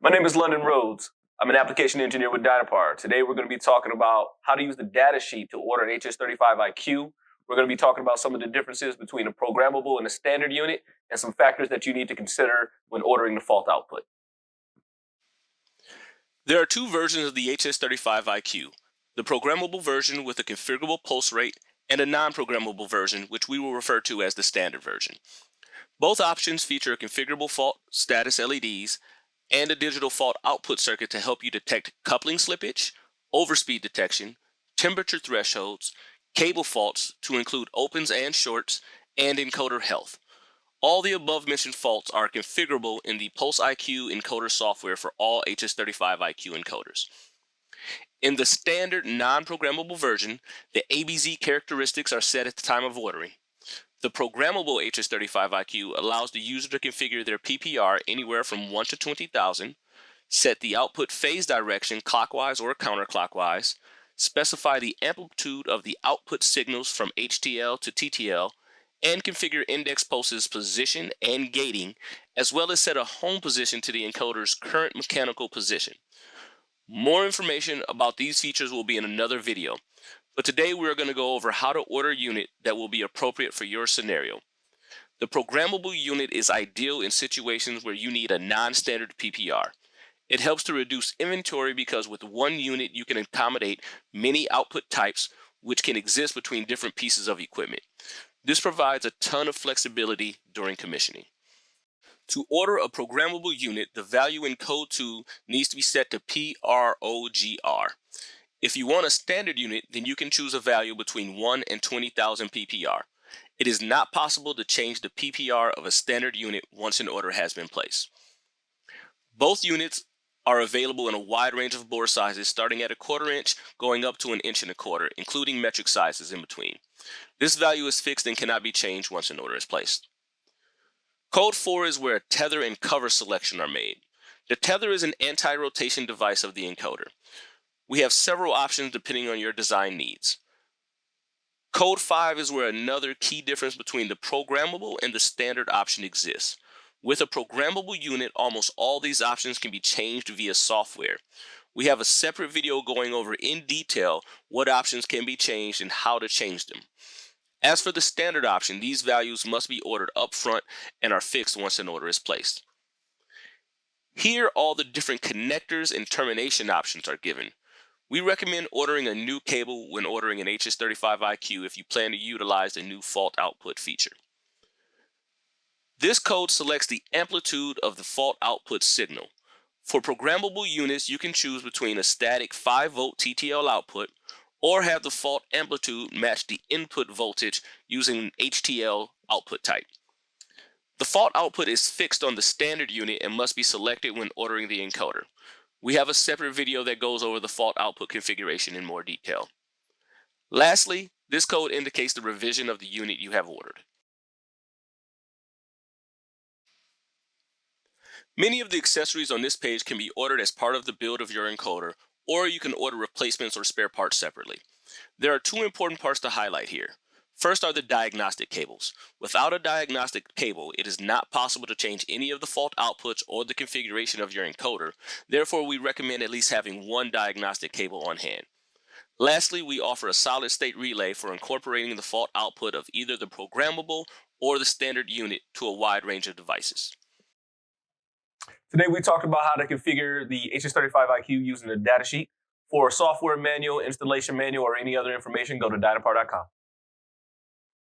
My name is London Rhodes. I'm an application engineer with Dynapar. Today we're going to be talking about how to use the data sheet to order an HS35iQ. We're going to be talking about some of the differences between a programmable and a standard unit and some factors that you need to consider when ordering the fault output. There are two versions of the HS35iQ, the programmable version with a configurable pulse rate and a non-programmable version, which we will refer to as the standard version. Both options feature configurable fault status LEDs and a digital fault output circuit to help you detect coupling slippage, overspeed detection, temperature thresholds, cable faults to include opens and shorts, and encoder health. All the above mentioned faults are configurable in the Pulse IQ encoder software for all HS35iQ encoders. In the standard non-programmable version, the ABZ characteristics are set at the time of ordering. The programmable HS35iQ allows the user to configure their PPR anywhere from 1 to 20,000, set the output phase direction clockwise or counterclockwise, specify the amplitude of the output signals from HTL to TTL, and configure index pulses position and gating, as well as set a home position to the encoder's current mechanical position. More information about these features will be in another video, but today we are going to go over how to order a unit that will be appropriate for your scenario. The programmable unit is ideal in situations where you need a non-standard PPR. It helps to reduce inventory because with one unit you can accommodate many output types which can exist between different pieces of equipment. This provides a ton of flexibility during commissioning. To order a programmable unit, the value in code 2 needs to be set to PROGR. If you want a standard unit, then you can choose a value between 1 and 20,000 PPR. It is not possible to change the PPR of a standard unit once an order has been placed. Both units are available in a wide range of bore sizes, starting at 1/4 inch, going up to 1 1/4 inch, including metric sizes in between. This value is fixed and cannot be changed once an order is placed. Code 4 is where a tether and cover selection are made. The tether is an anti-rotation device of the encoder. We have several options depending on your design needs. Code 5 is where another key difference between the programmable and the standard option exists. With a programmable unit, almost all these options can be changed via software. We have a separate video going over in detail what options can be changed and how to change them. As for the standard option, these values must be ordered up front and are fixed once an order is placed. Here, all the different connectors and termination options are given. We recommend ordering a new cable when ordering an HS35iQ if you plan to utilize the new fault output feature. This code selects the amplitude of the fault output signal. For programmable units, you can choose between a static 5-volt TTL output or have the fault amplitude match the input voltage using an HTL output type. The fault output is fixed on the standard unit and must be selected when ordering the encoder. We have a separate video that goes over the fault output configuration in more detail. Lastly, this code indicates the revision of the unit you have ordered. Many of the accessories on this page can be ordered as part of the build of your encoder, or you can order replacements or spare parts separately. There are two important parts to highlight here. First are the diagnostic cables. Without a diagnostic cable, it is not possible to change any of the fault outputs or the configuration of your encoder. Therefore, we recommend at least having one diagnostic cable on hand. Lastly, we offer a solid-state relay for incorporating the fault output of either the programmable or the standard unit to a wide range of devices. Today we talked about how to configure the HS35iQ using the data sheet. For a software manual, installation manual, or any other information, go to Dynapar.com.